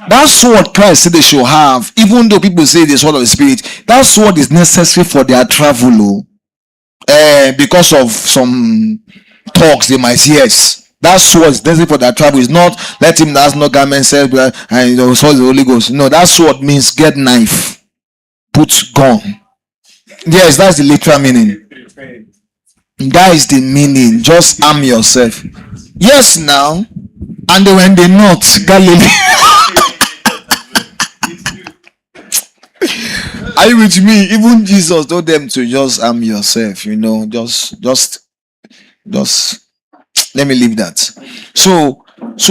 That sword Christ said they should have, even though people say the sword of the spirit, that sword is necessary for their travel. Because of some talks they might see. Yes, that sword is necessary for their travel. It's not let him that has no garment say, and sword the Holy Ghost. No, that sword means get knife, put gun. Yes, that's the literal meaning. That is the meaning. Just arm yourself. Yes, now. And they were in the north, Galilee. Are you with me? Even Jesus told them to just arm yourself, just let me leave that. So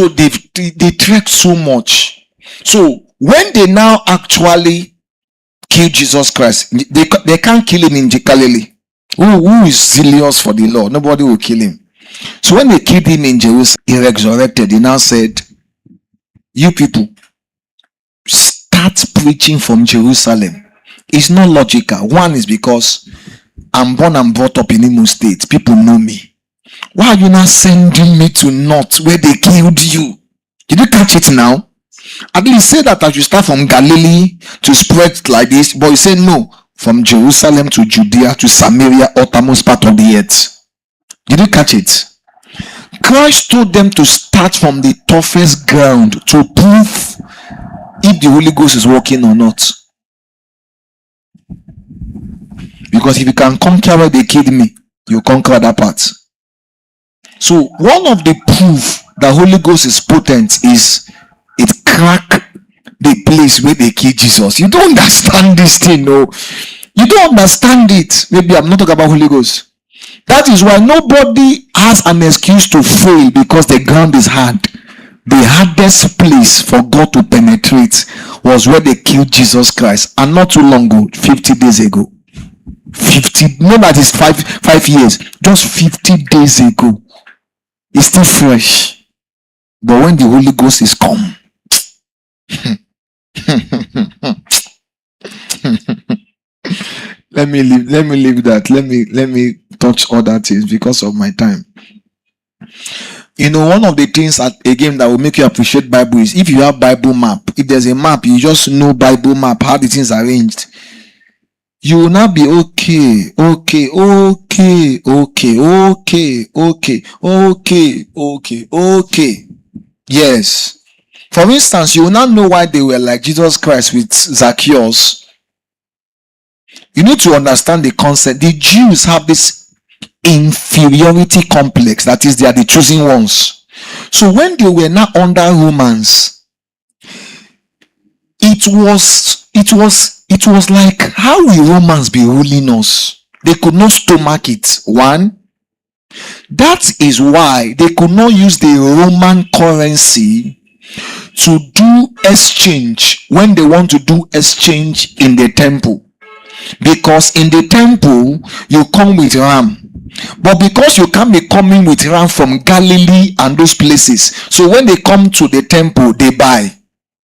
they trekked so much. So when they now actually kill Jesus Christ, they can't kill him in Galilee. Who is zealous for the Lord? Nobody will kill him. So when they killed him in Jerusalem, he resurrected. He now said, you people, start preaching from Jerusalem. It's not logical. One is because I'm born and brought up in Imo State. People know me. Why are you not sending me to North where they killed you? Did you catch it now? I didn't say that I should start from Galilee to spread like this, but you say no. From Jerusalem to Judea to Samaria, uttermost part of the earth. Did you catch it? Christ told them to start from the toughest ground to prove if the Holy Ghost is working or not. Because if you can conquer where they killed me, you conquer that part. So one of the proof that Holy Ghost is potent is it crack the place where they killed Jesus. You don't understand this thing, no. You don't understand it. Maybe I'm not talking about Holy Ghost. That is why nobody has an excuse to fail because the ground is hard. The hardest place for God to penetrate was where they killed Jesus Christ, and not too long ago, 50 days ago. 50, no, that is 5 years, just 50 days ago. It's still fresh. But when the Holy Ghost is come, let me leave that. Let me touch other things because of my time. One of the things again that will make you appreciate Bible is if you have Bible map. If there's a map, you just know Bible map, how the things are arranged. You will not be okay. Yes. For instance, you will not know why they were like Jesus Christ with Zacchaeus. You need to understand the concept. The Jews have this inferiority complex, that is, they are the chosen ones. So when they were not under Romans, it was like, how will Romans be ruling us? They could not stomach it. One, that is why they could not use the Roman currency to do exchange when they want to do exchange in the temple. Because in the temple, you come with ram. But because you can't be coming with ram from Galilee and those places, so when they come to the temple, they buy.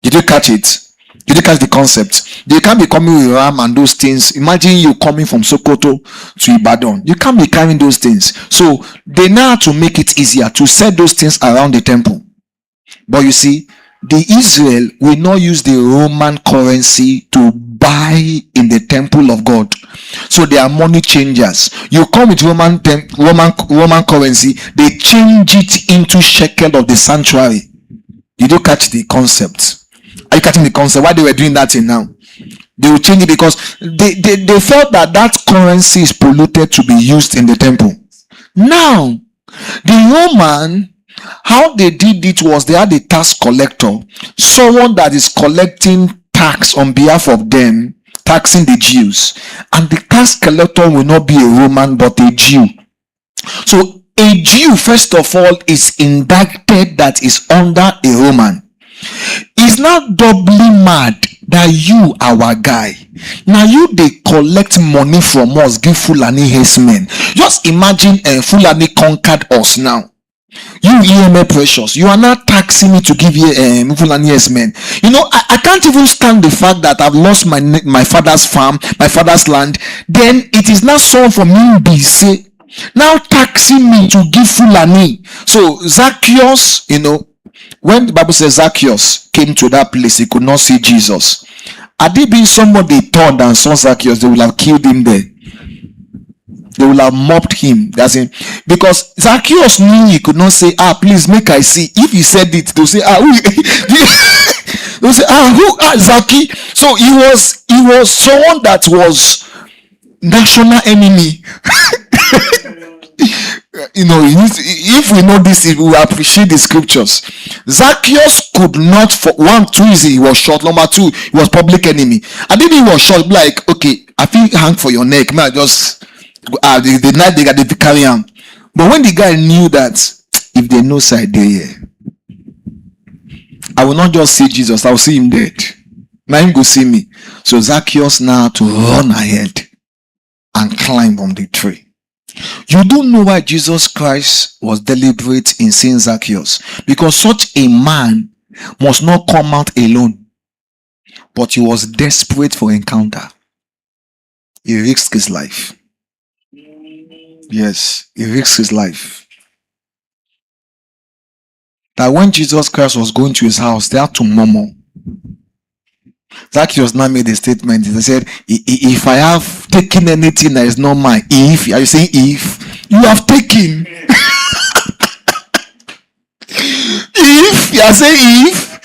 Did you catch it? Did you catch the concept? They can't be coming with ram and those things. Imagine you coming from Sokoto to Ibadan. You can't be carrying those things. So they know how to make it easier to set those things around the temple. But you see, the Israel will not use the Roman currency to buy in the temple of God. So they are money changers. You come with Roman currency, they change it into shekel of the sanctuary. Did you catch the concept? Are you catching the concept? Why they were doing that now? They will change it because they felt that currency is polluted to be used in the temple. Now, the Roman, how they did it was they had a tax collector, someone that is collecting tax on behalf of them, taxing the Jews. And the tax collector will not be a Roman but a Jew. So a Jew, first of all, is indicted that is under a Roman. Is not doubly mad that you, our guy, now you they collect money from us, give Fulani herdsmen. Just imagine Fulani conquered us now. You EMA precious, you are not taxing me to give you Fulani herdsmen. I can't even stand the fact that I've lost my father's farm, my father's land. Then it is not someone from Mbise now taxing me to give Fulani. So Zacchaeus, When the Bible says Zacchaeus came to that place, he could not see Jesus. Had it been somebody turned and saw Zacchaeus, they would have killed him there. They will have mocked him. That's it. Because Zacchaeus knew he could not say, please make I see. If he said it, they'll say, who? They'll say, who? Zacchaeus. So he was someone that was national enemy. If we know this, we will appreciate the scriptures. Zacchaeus could not, for one, too easy, he was short. Number two, he was public enemy. And then he was short, like, okay, I think hang for your neck, man, just the night they got the carry him. But when the guy knew that if they know side there, I will not just see Jesus, I will see him dead. Now him go see me. So Zacchaeus now had to run ahead and climb on the tree. You don't know why Jesus Christ was deliberate in seeing Zacchaeus, because such a man must not come out alone, but he was desperate for encounter. He risked his life. Yes, he risked his life. That when Jesus Christ was going to his house, they had to murmur. Zacchaeus now made a statement. He said, if I have taken anything that is not mine, if, are you saying if? You have taken. If, you are saying if,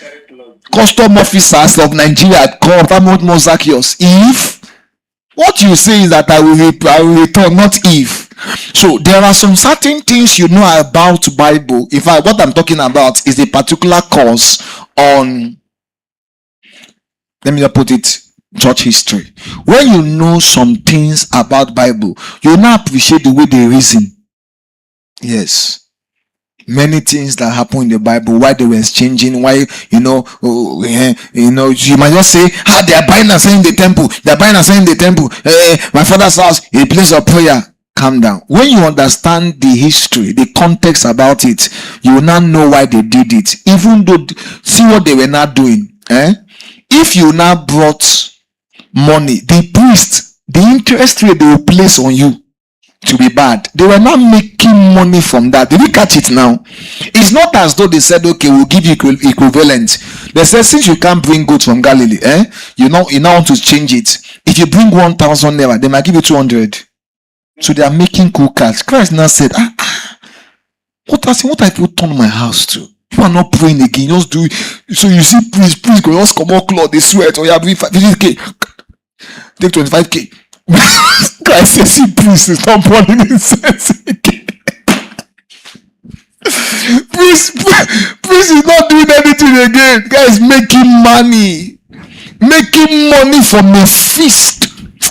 custom officers of Nigeria call more Zacchaeus. If, what you say is that I will return, not if. So there are some certain things you know about Bible. In fact, what I'm talking about is a particular course on, let me just put it, church history. When you know some things about Bible, you now appreciate the way they reason. Yes. Many things that happen in the Bible, why they were exchanging, why, you might just say, they are buying and selling the temple. They are buying and selling the temple. My father's house, a place of prayer. Calm down. When you understand the history, the context about it, you will now know why they did it. Even though, see what they were not doing. If you now brought money, the priest, the interest rate they will place on you to be bad, they were not making money from that. Did you catch it now? It's not as though they said, okay, we'll give you equivalent. They said, since you can't bring goods from Galilee, you now want to change it. If you bring 1,000 naira, they might give you 200. So they are making cool cash. Christ now said, what I put on my house to? You are not praying again, just do it. So you see priest go just come out cloth, they sweat, or you have 50k, take 25k. Christ says, see, priest is not burning incense again. Priest is not doing anything again. Guys, making money from a feast.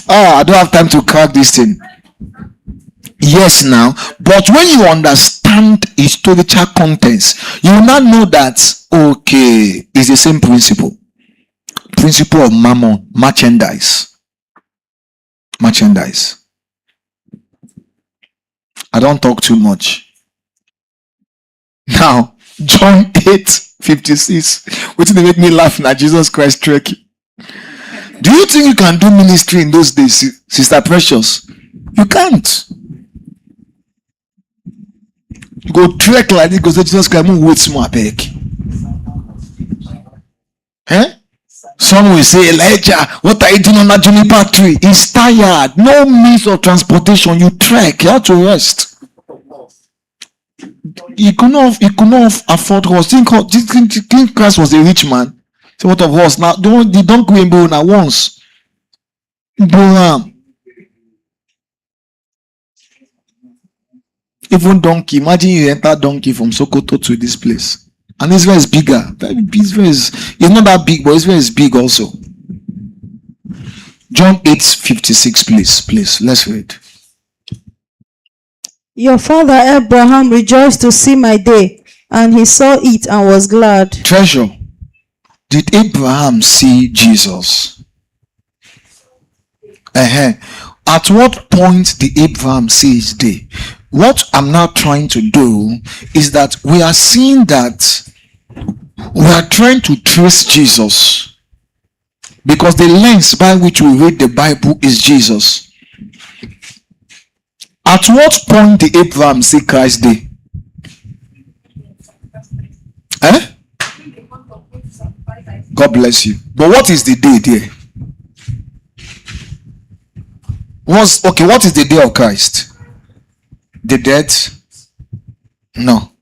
I don't have time to crack this thing. Yes, now, but when you understand historical contents, you will now know that, okay, it's the same principle of mammon, merchandise. I don't talk too much. Now, John 8:56. What did they make me laugh now? Jesus Christ tricky. Do you think you can do ministry in those days, Sister Precious? You can't. You go trek like this because Jesus Christ won't wait small back. Some will say, Elijah, what are you doing on that juniper tree? He's tired. No means of transportation. You trek. You have to rest. He could not afford horse. Think Christ was a rich man. So what of horse? Now don't go in Bona once. Even donkey. Imagine you enter donkey from Sokoto to this place. And Israel is bigger. Israel is not that big, but Israel is big also. John 8:56, please. Let's read. Your father Abraham rejoiced to see my day, and he saw it and was glad. Treasure. Did Abraham see Jesus? At what point did Abraham see his day? What I'm now trying to do is that we are seeing that we are trying to trace Jesus, because the lens by which we read the Bible is Jesus. At what point did Abraham see Christ's day? Eh? God bless you. But what is the day there? What is the day of Christ? The death? No.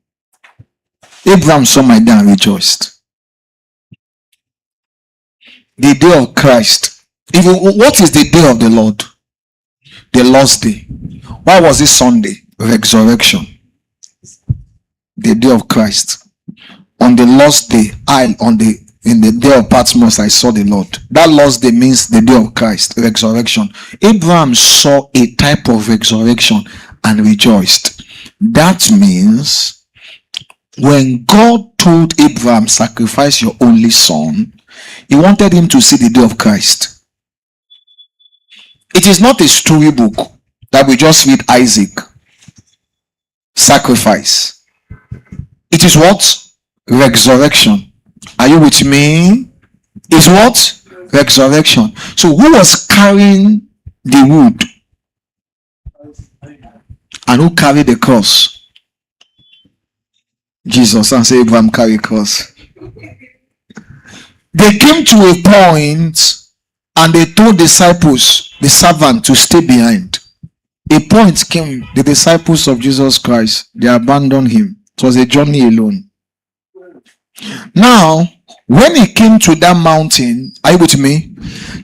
Abraham saw my day and rejoiced. The day of Christ. What is the day of the Lord? The Lord's day. Why was it Sunday? Resurrection. The day of Christ. On the Lord's day, in the day of Patmos, I saw the Lord. That Lord's day means the day of Christ, resurrection. Abraham saw a type of resurrection and rejoiced. That means when God told Abraham, sacrifice your only son, he wanted him to see the day of Christ. It is not a storybook that we just read Isaac. Sacrifice. It is what? Resurrection. Are you with me? It's what? Resurrection. So who was carrying the wood? And who carried the cross? Jesus. And say, Abraham carried cross. They came to a point and they told disciples, the servant, to stay behind. A point came, the disciples of Jesus Christ, they abandoned him. It was a journey alone. Now, when he came to that mountain, are you with me?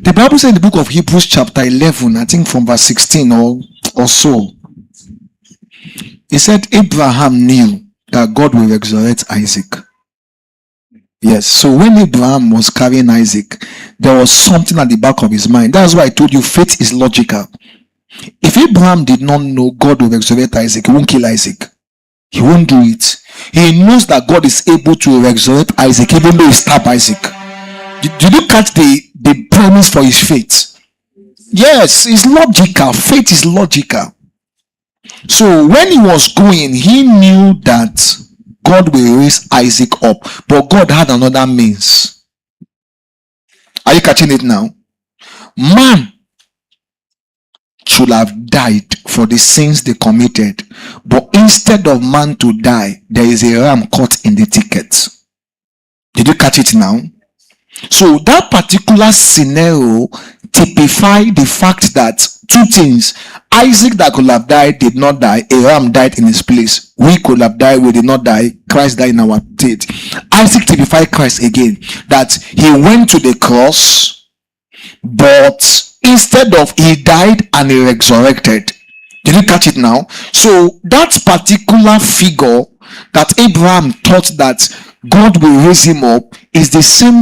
The Bible said in the book of Hebrews chapter 11, I think from verse 16 or so, he said Abraham knew that God will resurrect Isaac. Yes, so when Abraham was carrying Isaac, there was something at the back of his mind. That's why I told you faith is logical. If Abraham did not know God will resurrect Isaac, he won't kill Isaac. He won't do it. He knows that God is able to resurrect Isaac even though he stabbed Isaac. Did you catch the premise for his faith? Yes, it's logical. Faith is logical. So when he was going, he knew that God will raise Isaac up, but God had another means. Are you catching it now? Man should have died for the sins they committed, but instead of man to die, there is a ram caught in the ticket. Did you catch it now? So that particular scenario typified the fact that two things: Isaac that could have died did not die, a ram died in his place. We could have died, we did not die, Christ died in our state. Isaac typified Christ again, that he went to the cross, but instead of he died and he resurrected. Did you catch it now? So that particular figure that Abraham thought that God will raise him up is the same